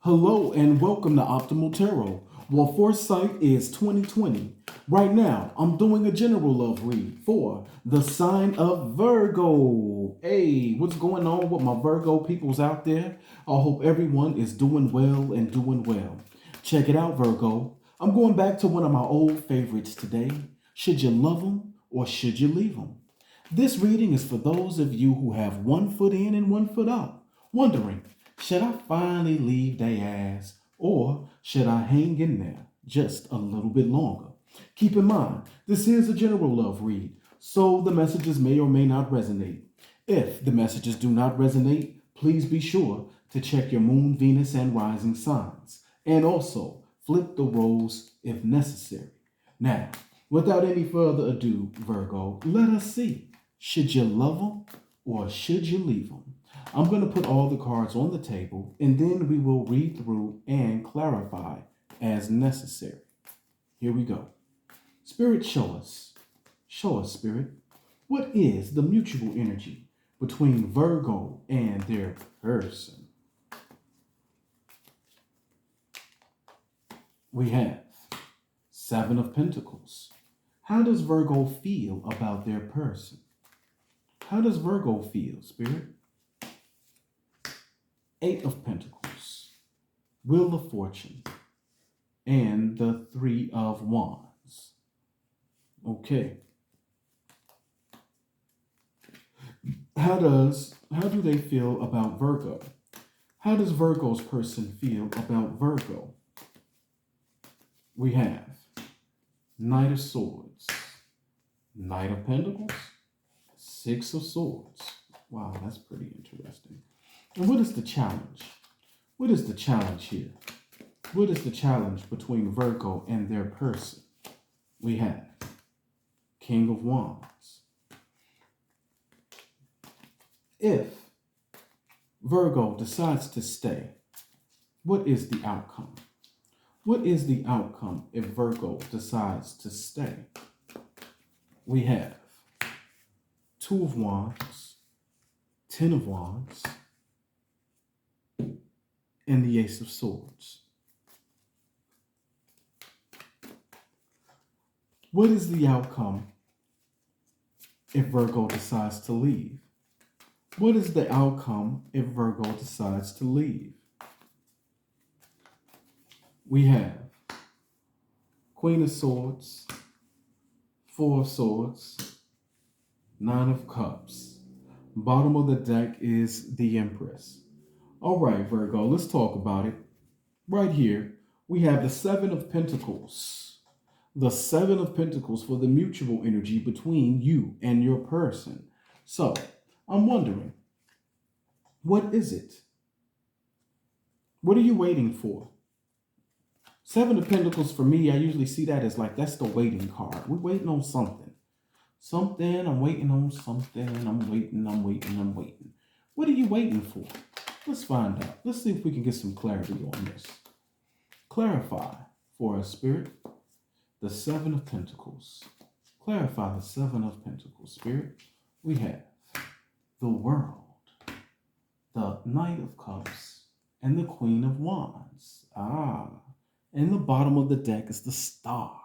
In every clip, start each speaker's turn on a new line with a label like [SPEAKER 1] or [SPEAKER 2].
[SPEAKER 1] Hello and welcome to Optimal Tarot. Well, foresight is 2020. Right now, I'm doing a general love read for the sign of Virgo. Hey, what's going on with my Virgo peoples out there? I hope everyone is doing well and doing well. Check it out, Virgo. I'm going back to one of my old favorites today. Should you love them or should you leave them? This reading is for those of you who have one foot in and one foot out, wondering, should I finally leave they ass or should I hang in there just a little bit longer? Keep in mind, this is a general love read, so the messages may or may not resonate. If the messages do not resonate, please be sure to check your moon, Venus, and rising signs, and also flip the roles if necessary. Now, without any further ado, Virgo, let us see. Should you love them or should you leave them? I'm going to put all the cards on the table and then we will read through and clarify as necessary. Here we go. Spirit, show us. Show us, Spirit. What is the mutual energy between Virgo and their person? We have Seven of Pentacles. How does Virgo feel about their person? How does Virgo feel, Spirit? Eight of Pentacles, Wheel of Fortune, and the Three of Wands. Okay. How do they feel about Virgo? How does Virgo's person feel about Virgo? We have Knight of Swords, Knight of Pentacles, Six of Swords. Wow, that's pretty interesting. And what is the challenge? What is the challenge here? What is the challenge between Virgo and their person? We have King of Wands. If Virgo decides to stay, what is the outcome? What is the outcome if Virgo decides to stay? We have Two of Wands, Ten of Wands, and the Ace of Swords. What is the outcome if Virgo decides to leave? What is the outcome if Virgo decides to leave? We have Queen of Swords, Four of Swords, Nine of Cups. Bottom of the deck is the Empress. All right, Virgo, let's talk about it. Right here, we have the Seven of Pentacles. The Seven of Pentacles for the mutual energy between you and your person. So, I'm wondering, what is it? What are you waiting for? Seven of Pentacles for me, I usually see that as like, that's the waiting card. We're waiting on something. I'm waiting on something. I'm waiting. What are you waiting for? Let's find out. Let's see if we can get some clarity on this. Clarify for us, Spirit, the Seven of Pentacles. Clarify the Seven of Pentacles, Spirit. We have the World, the Knight of Cups, and the Queen of Wands. And the bottom of the deck is the Star.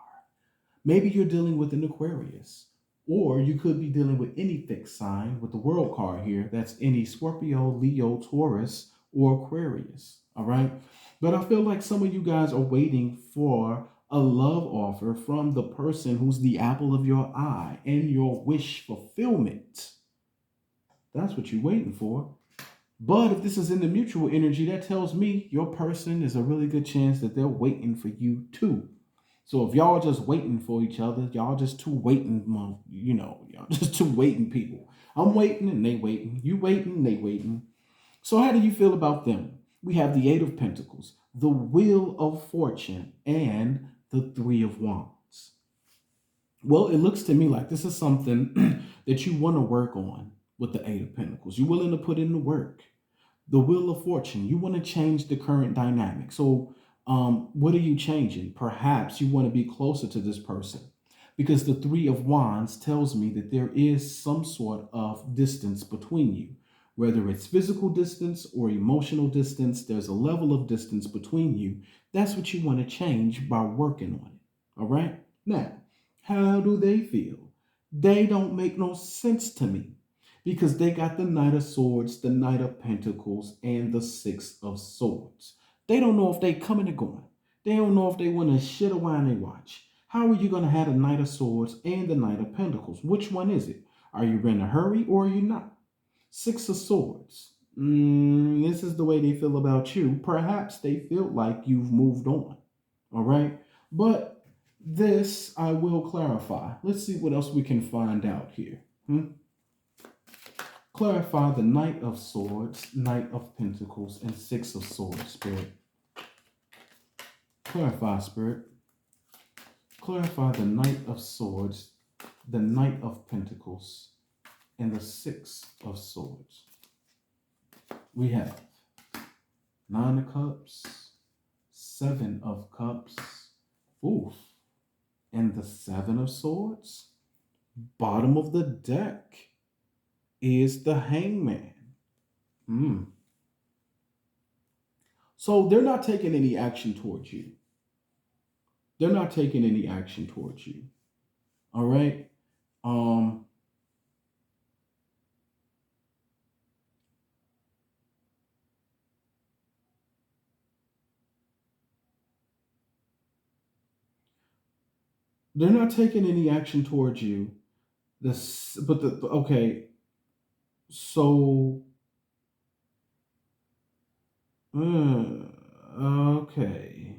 [SPEAKER 1] Maybe you're dealing with an Aquarius. Or you could be dealing with any fixed sign with the World card here. That's any Scorpio, Leo, Taurus, or Aquarius. All right. But I feel like some of you guys are waiting for a love offer from the person who's the apple of your eye and your wish fulfillment. That's what you're waiting for. But if this is in the mutual energy, that tells me your person is a really good chance that they're waiting for you too. So if y'all just waiting for each other, y'all just two waiting, y'all just two waiting people. I'm waiting and they waiting. You waiting, they waiting. So how do you feel about them? We have the Eight of Pentacles, the Wheel of Fortune, and the Three of Wands. Well, it looks to me like this is something that you want to work on with the Eight of Pentacles. You're willing to put in the work. The Wheel of Fortune, you want to change the current dynamic. So what are you changing? Perhaps you want to be closer to this person because the Three of Wands tells me that there is some sort of distance between you. Whether it's physical distance or emotional distance, there's a level of distance between you. That's what you want to change by working on it. All right? Now, how do they feel? They don't make no sense to me because they got the Knight of Swords, the Knight of Pentacles, and the Six of Swords. They don't know if they coming or going. They don't know if they want to shit or wine they watch. How are you going to have the Knight of Swords and the Knight of Pentacles? Which one is it? Are you in a hurry or are you not? Six of Swords. This is the way they feel about you. Perhaps they feel like you've moved on. All right? But this I will clarify. Let's see what else we can find out here. Clarify the Knight of Swords, Knight of Pentacles, and Six of Swords, Spirit. Clarify, Spirit. Clarify the Knight of Swords, the Knight of Pentacles, and the Six of Swords. We have Nine of Cups, Seven of Cups, oof, and the Seven of Swords. Bottom of the deck is the Hangman. So they're not taking any action towards you. They're not taking any action towards you. All right? They're not taking any action towards you. Okay. So, okay.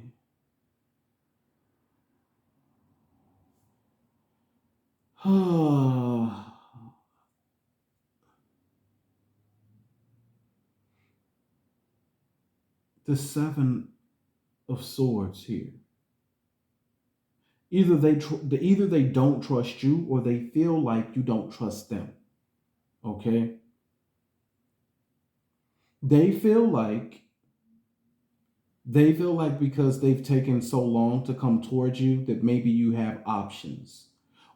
[SPEAKER 1] The Seven of Swords here. Either they don't trust you or they feel like you don't trust them. Okay? They feel like because they've taken so long to come towards you that maybe you have options.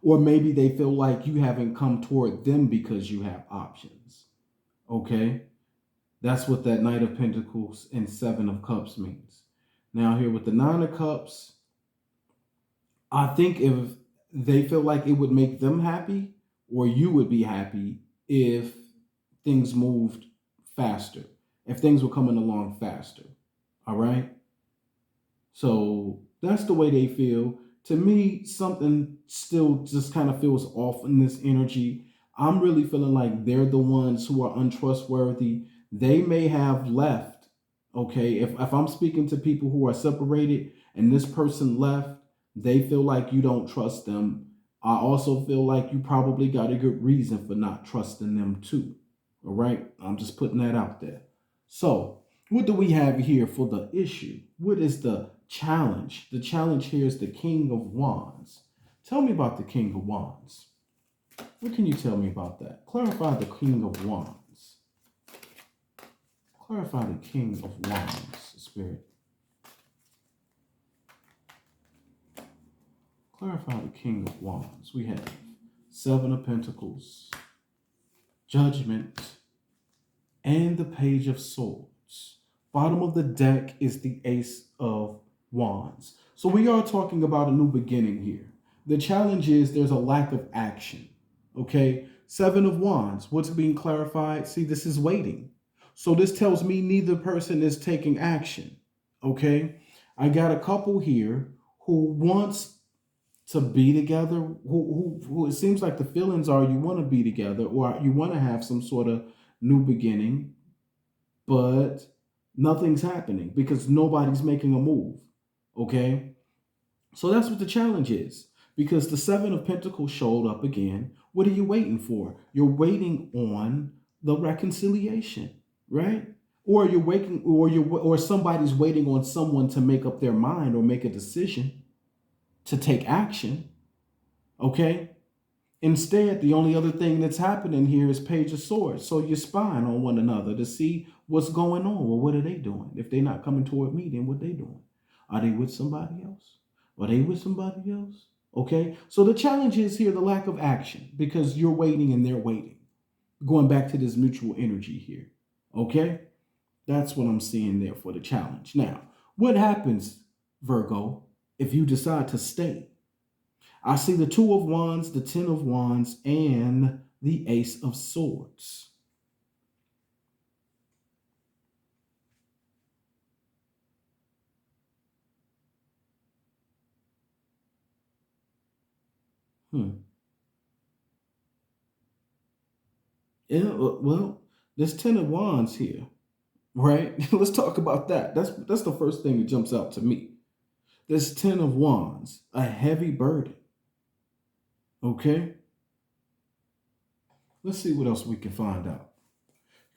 [SPEAKER 1] Or maybe they feel like you haven't come toward them because you have options. Okay? That's what that Knight of Pentacles and Seven of Cups means. Now here with the Nine of Cups, I think if they feel like it would make them happy or you would be happy if things moved faster, if things were coming along faster. All right? So that's the way they feel. To me, something still just kind of feels off in this energy. I'm really feeling like they're the ones who are untrustworthy. They may have left. Okay? If I'm speaking to people who are separated and this person left, they feel like you don't trust them. I also feel like you probably got a good reason for not trusting them too. All right? I'm just putting that out there. So, what do we have here for the issue? What is the challenge? The challenge here is the King of Wands. Tell me about the King of Wands. What can you tell me about that? Clarify the King of Wands. Clarify the King of Wands, Spirit. Clarify the King of Wands. We have Seven of Pentacles, Judgment, and the Page of Swords. Bottom of the deck is the Ace of Wands. So we are talking about a new beginning here. The challenge is there's a lack of action. Okay? Seven of Wands. What's being clarified? See, this is waiting. So this tells me neither person is taking action. Okay? I got a couple here who wants to be together, who it seems like the feelings are you want to be together or you want to have some sort of new beginning, but nothing's happening because nobody's making a move. Okay? So that's what the challenge is. Because the Seven of Pentacles showed up again. What are you waiting for? You're waiting on the reconciliation, right? Or you're waiting, or somebody's waiting on someone to make up their mind or make a decision to take action. Okay? Instead, the only other thing that's happening here is Page of Swords. So you're spying on one another to see what's going on. Well, what are they doing? If they're not coming toward me, then what they doing? Are they with somebody else? Are they with somebody else? Okay? So the challenge is here the lack of action because you're waiting and they're waiting. Going back to this mutual energy here. Okay? That's what I'm seeing there for the challenge. Now, what happens, Virgo, if you decide to stay? I see the Two of Wands, the Ten of Wands, and the Ace of Swords. Hmm. Yeah, well, there's Ten of Wands here, right? Let's talk about that. That's the first thing that jumps out to me. There's Ten of Wands, a heavy burden. Okay? Let's see what else we can find out.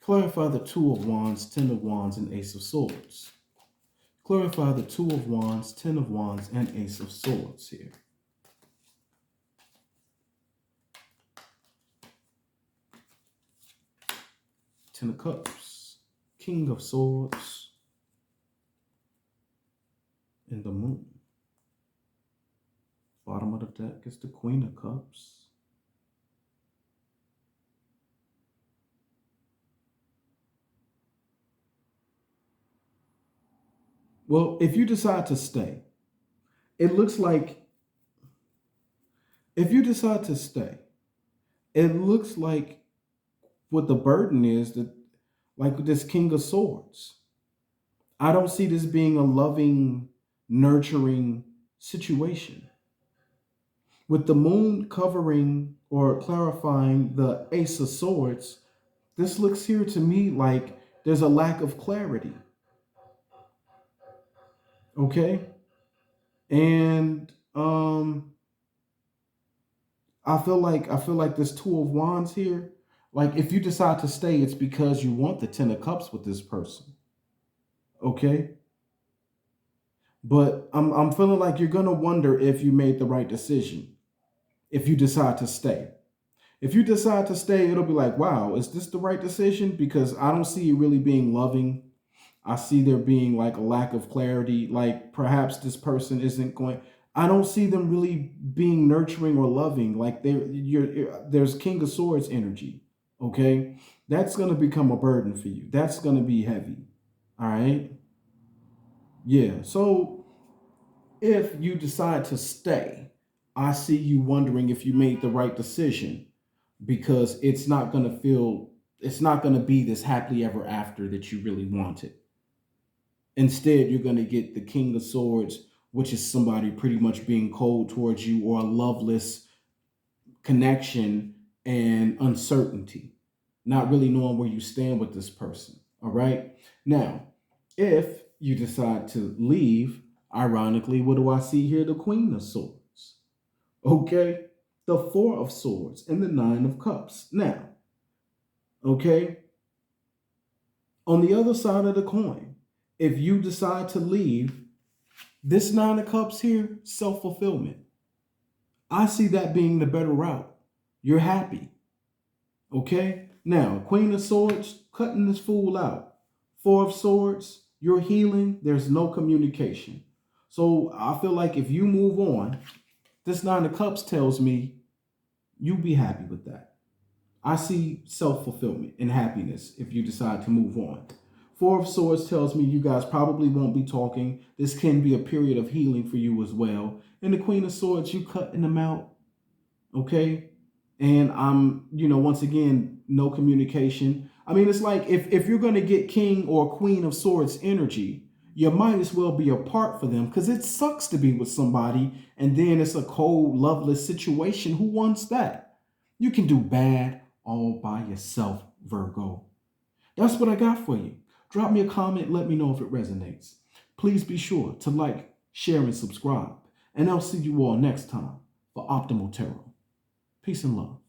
[SPEAKER 1] Clarify the Two of Wands, Ten of Wands, and Ace of Swords. Clarify the Two of Wands, Ten of Wands, and Ace of Swords here. Ten of Cups, King of Swords, and the Moon. Bottom of the deck is the Queen of Cups. Well, if you decide to stay, it looks like if you decide to stay, it looks like what the burden is that, like this King of Swords. I don't see this being a loving, nurturing situation. With the Moon covering or clarifying the Ace of Swords, this looks here to me like there's a lack of clarity. Okay? And I feel like this Two of Wands here, like if you decide to stay, it's because you want the Ten of Cups with this person. Okay? But I'm feeling like you're gonna wonder if you made the right decision if you decide to stay. If you decide to stay, it'll be like, wow, is this the right decision? Because I don't see it really being loving. I see there being like a lack of clarity. Like perhaps this person isn't going. I don't see them really being nurturing or loving. Like there's King of Swords energy. Okay, that's gonna become a burden for you. That's gonna be heavy. All right. Yeah. So if you decide to stay, I see you wondering if you made the right decision because it's not going to be this happily ever after that you really wanted. Instead, you're going to get the King of Swords, which is somebody pretty much being cold towards you or a loveless connection and uncertainty, not really knowing where you stand with this person. All right. Now, if you decide to leave, ironically, what do I see here? The Queen of Swords. Okay. The Four of Swords and the Nine of Cups. Now, okay, on the other side of the coin, if you decide to leave, this Nine of Cups here, self fulfillment. I see that being the better route. You're happy. Okay? Now, Queen of Swords, cutting this fool out. Four of Swords, you're healing. There's no communication. So I feel like if you move on, this Nine of Cups tells me you be happy with that. I see self-fulfillment and happiness if you decide to move on. Four of Swords tells me you guys probably won't be talking. This can be a period of healing for you as well. And the Queen of Swords, you cutting them out. Okay? And once again, no communication. I mean, it's like if you're going to get King or Queen of Swords energy, you might as well be apart for them because it sucks to be with somebody and then it's a cold, loveless situation. Who wants that? You can do bad all by yourself, Virgo. That's what I got for you. Drop me a comment. Let me know if it resonates. Please be sure to like, share, and subscribe. And I'll see you all next time for Optimal Tarot. Peace and love.